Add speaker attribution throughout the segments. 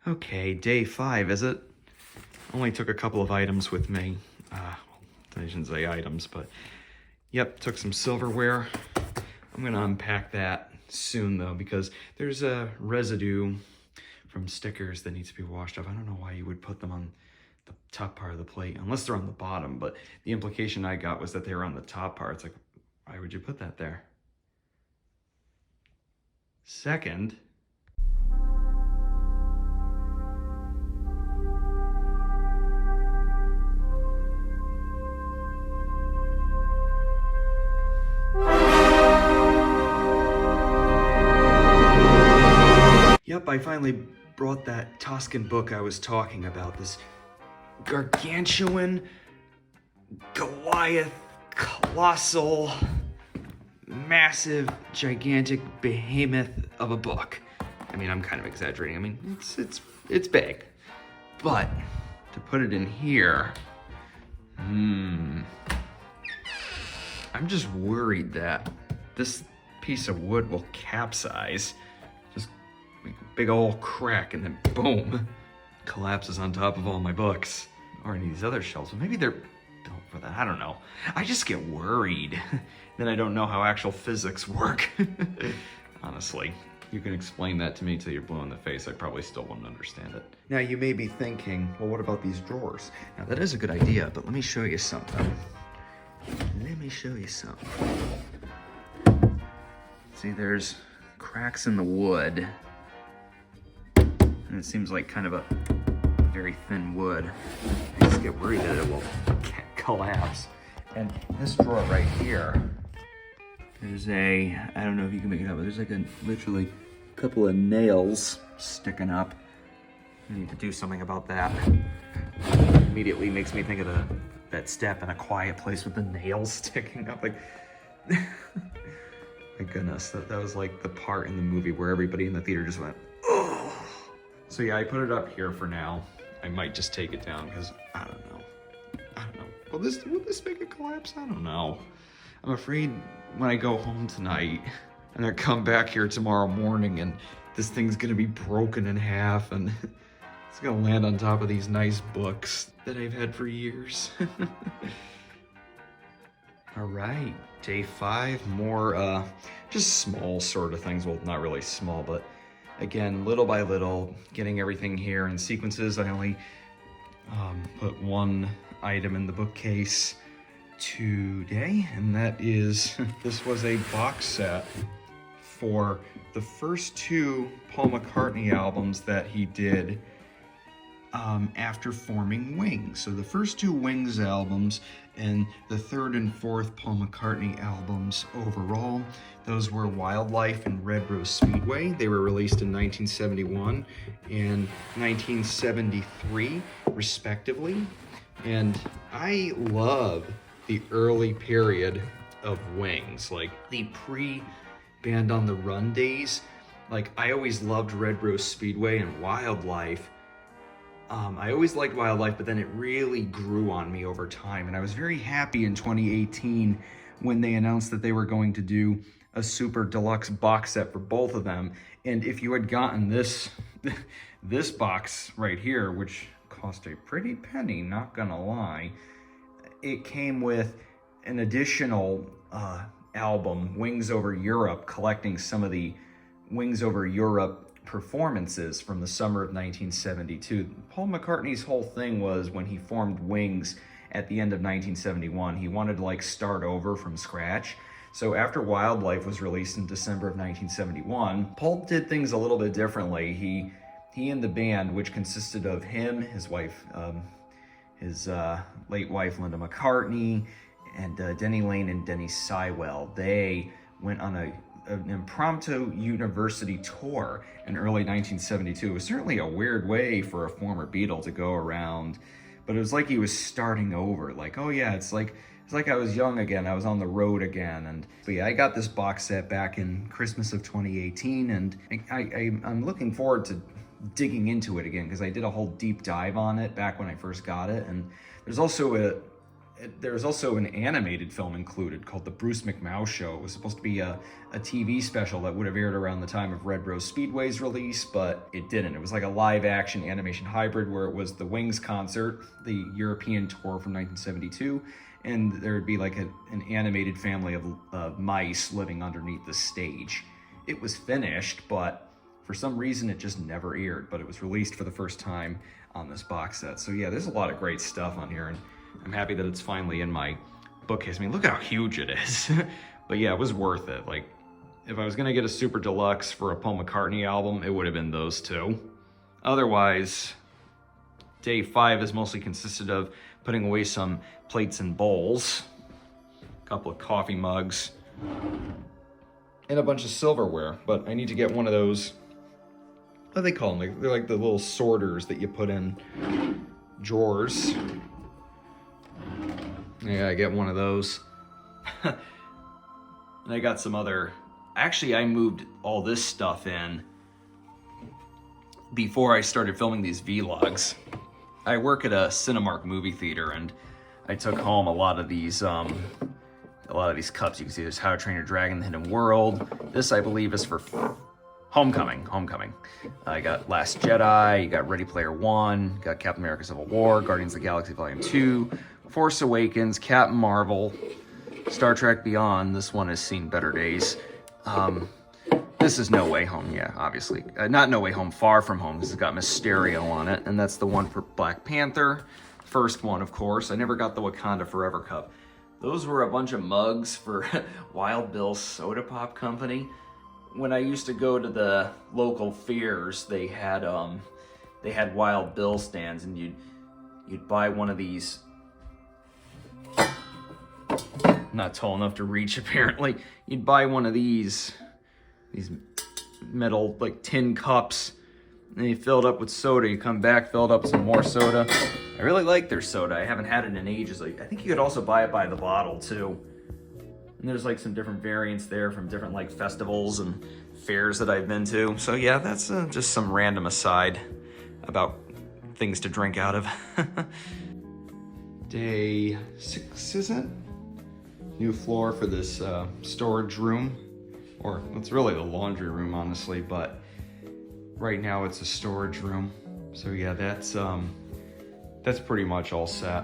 Speaker 1: Okay, day 5, is it? Only took a couple of items with me. I shouldn't say items, but yep, took some silverware. I'm gonna unpack that soon though, because there's a residue from stickers that needs to be washed off. I don't know why you would put them on the top part of the plate, unless they're on the bottom, but the implication I got was that they were on the top part. It's like, why would you put that there? Second, yep, I finally brought that Toscan book I was talking about, this gargantuan, Goliath, colossal, massive, gigantic behemoth of a book. I mean, I'm kind of exaggerating. I mean, it's big. But to put it in here, I'm just worried that this piece of wood will capsize. Just make a big old crack and then boom, collapses on top of all my books. Or any of these other shelves. But maybe they're built for that. I don't know. I just get worried. Then I don't know how actual physics work. Honestly, you can explain that to me till you're blue in the face. I probably still wouldn't understand it. Now you may be thinking, well, what about these drawers? Now that is a good idea, but let me show you something. See, there's cracks in the wood. And it seems like kind of a very thin wood. I just get worried that it will collapse. And this drawer right here, there's I don't know if you can make it out, but there's like literally a couple of nails sticking up. I need to do something about that. Immediately makes me think of that step in A Quiet Place with the nails sticking up. Like, my goodness, that was like the part in the movie where everybody in the theater just went, oh. So yeah, I put it up here for now. I might just take it down because I don't know. Will this make it collapse? I don't know. I'm afraid when I go home tonight and I come back here tomorrow morning and this thing's gonna be broken in half and it's gonna land on top of these nice books that I've had for years. All right, day 5, more just small sort of things. Well, not really small, but again, little by little, getting everything here in sequences. I only put one item in the bookcase today, and that is, this was a box set for the first 2 Paul McCartney albums that he did after forming Wings. So the first 2 Wings albums and the 3rd and 4th Paul McCartney albums overall, those were Wildlife and Red Rose Speedway. They were released in 1971 and 1973, respectively. And I love the early period of Wings, like the pre-Band on the Run days. Like, I always loved Red Rose Speedway and Wildlife. I always liked Wildlife, but then it really grew on me over time. And I was very happy in 2018 when they announced that they were going to do a super deluxe box set for both of them. And if you had gotten this box right here, which cost a pretty penny, not gonna lie, it came with an additional album, Wings Over Europe, collecting some of the Wings Over Europe performances from the summer of 1972. Paul McCartney's whole thing was, when he formed Wings at the end of 1971, he wanted to like start over from scratch. So after Wildlife was released in December of 1971, Paul did things a little bit differently. He and the band, which consisted of him, his wife, his late wife Linda McCartney, and Denny Lane and Denny Sywell, they went on an impromptu university tour in early 1972. It was certainly a weird way for a former Beatle to go around, but it was like he was starting over. Like, oh yeah, it's like I was young again. I was on the road again. But yeah, I got this box set back in Christmas of 2018, and I'm looking forward to digging into it again, because I did a whole deep dive on it back when I first got it. And there's also There's also an animated film included called The Bruce McMouse Show. It was supposed to be a TV special that would have aired around the time of Red Rose Speedway's release, but it didn't. It was like a live action animation hybrid where it was the Wings concert, the European tour from 1972, and there would be like an animated family of mice living underneath the stage. It was finished, but for some reason it just never aired, but it was released for the first time on this box set. So yeah, there's a lot of great stuff on here, and I'm happy that it's finally in my bookcase. I mean, look how huge it is. But yeah, it was worth it. Like, if I was gonna get a super deluxe for a Paul McCartney album, it would have been those two. Otherwise, day 5 has mostly consisted of putting away some plates and bowls, a couple of coffee mugs, and a bunch of silverware. But I need to get one of those, what do they call them? Like, they're like the little sorters that you put in drawers. Yeah, I get one of those. And I got some other... Actually, I moved all this stuff in before I started filming these vlogs. I work at a Cinemark movie theater, and I took home a lot of these cups. You can see there's How to Train Your Dragon, The Hidden World. This, I believe, is for Homecoming. I got Last Jedi, you got Ready Player One, got Captain America Civil War, Guardians of the Galaxy Volume 2, Force Awakens, Captain Marvel, Star Trek Beyond. This one has seen better days. This is No Way Home, yeah, obviously. Not No Way Home, Far From Home, because it's got Mysterio on it, and that's the one for Black Panther. First one, of course. I never got the Wakanda Forever Cup. Those were a bunch of mugs for Wild Bill Soda Pop Company. When I used to go to the local fairs, they had Wild Bill stands, and you'd buy one of these. Not tall enough to reach, apparently. You'd buy one of these metal, like, tin cups, and you fill it up with soda. You come back, fill it up with some more soda. I really like their soda. I haven't had it in ages. I think you could also buy it by the bottle, too. And there's, like, some different variants there from different, like, festivals and fairs that I've been to. So, yeah, that's just some random aside about things to drink out of. Day 6, is it? New floor for this storage room, or it's really the laundry room, honestly, but right now it's a storage room. So yeah, that's pretty much all set.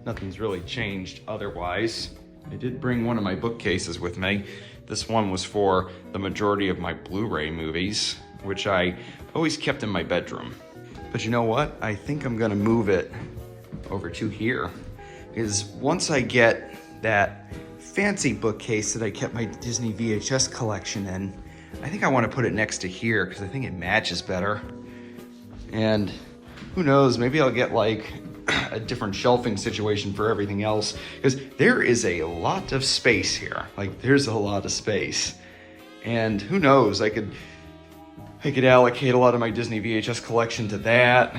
Speaker 1: Nothing's really changed otherwise. I did bring one of my bookcases with me. This one was for the majority of my Blu-ray movies, which I always kept in my bedroom. But you know what? I think I'm gonna move it over to here, because once I get that fancy bookcase that I kept my Disney VHS collection in, I think I want to put it next to here because I think it matches better. And who knows, maybe I'll get like a different shelving situation for everything else, because there is a lot of space here. Like, there's a lot of space. And who knows, I could allocate a lot of my Disney VHS collection to that.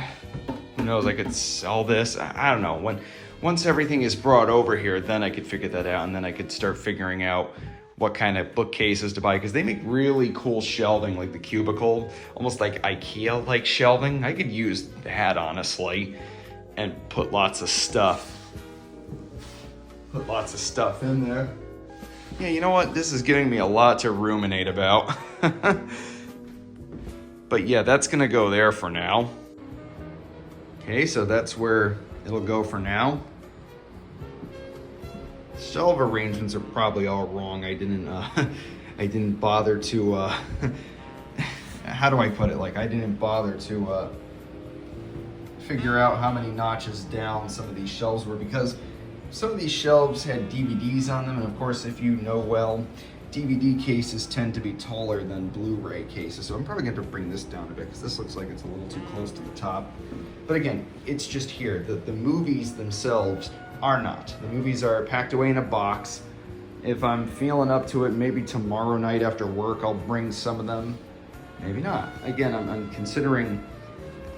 Speaker 1: Who knows, I could sell this. I don't know. Once everything is brought over here, then I could figure that out, and then I could start figuring out what kind of bookcases to buy, because they make really cool shelving, like the cubicle, almost like IKEA-like shelving. I could use that, honestly, and put lots of stuff in there. Yeah, you know what? This is giving me a lot to ruminate about. But yeah, that's gonna go there for now. Okay, so that's where it'll go for now. Shelf arrangements are probably all wrong. I didn't bother to, how do I put it? Like, I didn't bother to figure out how many notches down some of these shelves were, because some of these shelves had DVDs on them, and of course, if you know well, DVD cases tend to be taller than Blu-ray cases, so I'm probably going to bring this down a bit, because this looks like it's a little too close to the top. But again, it's just here. The movies themselves are not. The movies are packed away in a box. If I'm feeling up to it, maybe tomorrow night after work, I'll bring some of them. Maybe not. Again, I'm considering,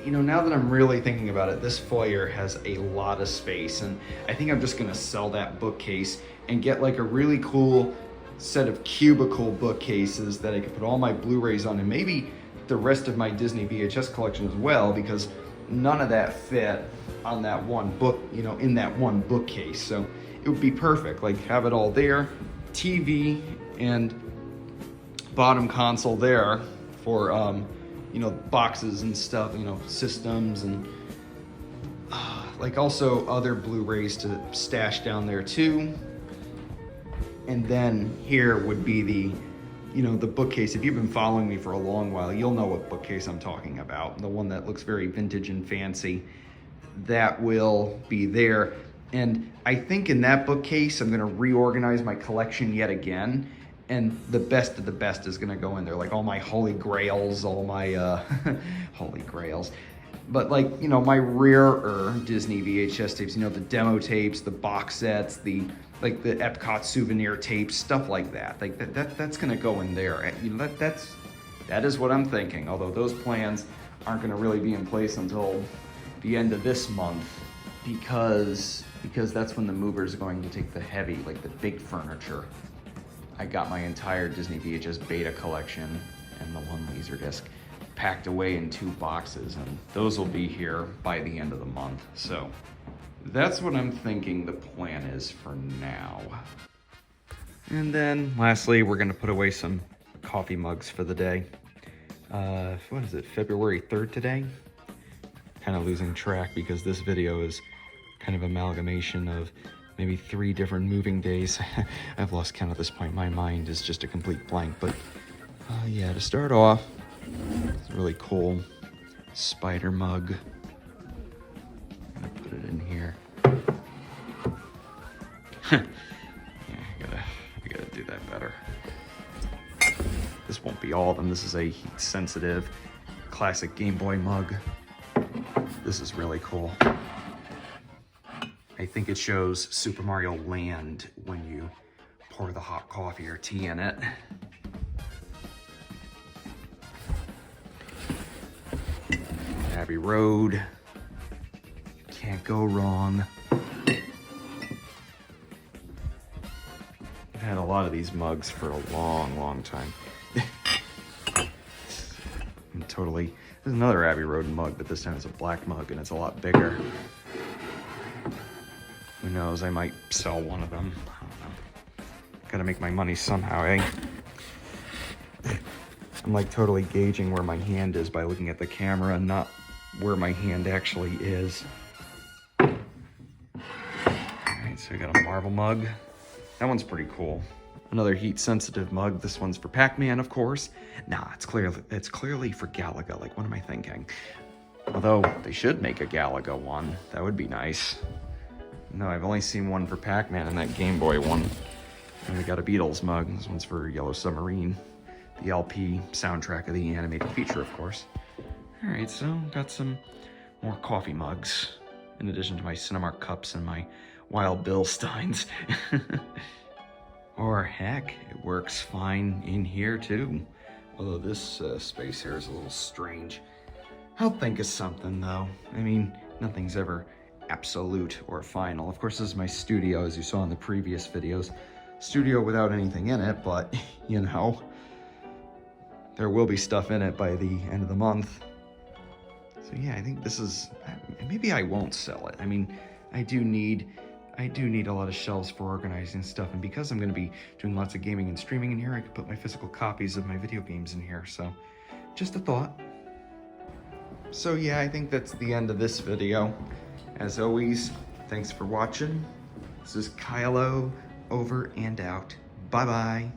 Speaker 1: you know, now that I'm really thinking about it, this foyer has a lot of space, and I think I'm just gonna sell that bookcase and get like a really cool set of cubicle bookcases that I could put all my Blu-rays on, and maybe the rest of my Disney VHS collection as well, because none of that fit on that one book, you know, in that one bookcase. So it would be perfect, like have it all there, TV and bottom console there for, you know, boxes and stuff, you know, systems and like also other Blu-rays to stash down there too. And then here would be the, you know, the bookcase. If you've been following me for a long while, you'll know what bookcase I'm talking about. The one that looks very vintage and fancy. That will be there. And I think in that bookcase, I'm gonna reorganize my collection yet again. And the best of the best is gonna go in there. Like all my holy grails, all my, holy grails. But like, you know, my rarer Disney VHS tapes, you know, the demo tapes, the box sets, the like the Epcot souvenir tapes, stuff like that. Like that's gonna go in there. You know, that is what I'm thinking. Although those plans aren't gonna really be in place until the end of this month, because that's when the movers are going to take the heavy, like the big furniture. I got my entire Disney VHS beta collection and the one Laserdisc packed away in 2 boxes, and those will be here by the end of the month. So that's what I'm thinking the plan is for now. And then lastly, we're gonna put away some coffee mugs for the day. What is it, February 3rd today? Kind of losing track because this video is kind of amalgamation of maybe 3 different moving days. I've lost count at this point. My mind is just a complete blank. But yeah, to start off, it's a really cool spider mug. I'm gonna put it in here. Yeah, I gotta do that better. This won't be all of them. This is a heat sensitive classic Game Boy mug. This is really cool. I think it shows Super Mario Land when you pour the hot coffee or tea in it. Abbey Road. Can't go wrong. I've had a lot of these mugs for a long, long time. There's another Abbey Road mug, but this time it's a black mug and it's a lot bigger. Who knows, I might sell one of them. I don't know. Gotta make my money somehow, eh? I'm like totally gauging where my hand is by looking at the camera and not where my hand actually is. All right, so we got a Marvel mug. That one's pretty cool. Another heat sensitive mug. This one's for Pac-Man, of course. Nah, it's clearly for Galaga. Like, what am I thinking? Although they should make a Galaga one. That would be nice. No, I've only seen one for Pac-Man and that Game Boy one. And we got a Beatles mug. This one's for Yellow Submarine. The LP soundtrack of the animated feature, of course. All right, so got some more coffee mugs, in addition to my Cinemark cups and my Wild Bill Steins. Or heck, it works fine in here too. Although this space here is a little strange. I'll think of something though. I mean, nothing's ever absolute or final. Of course, this is my studio, as you saw in the previous videos. Studio without anything in it, but you know, there will be stuff in it by the end of the month. So yeah, I think this is, maybe I won't sell it. I mean, I do need a lot of shelves for organizing stuff, and because I'm going to be doing lots of gaming and streaming in here, I could put my physical copies of my video games in here, so just a thought. So yeah, I think that's the end of this video. As always, thanks for watching. This is Kylo, over and out. Bye-bye.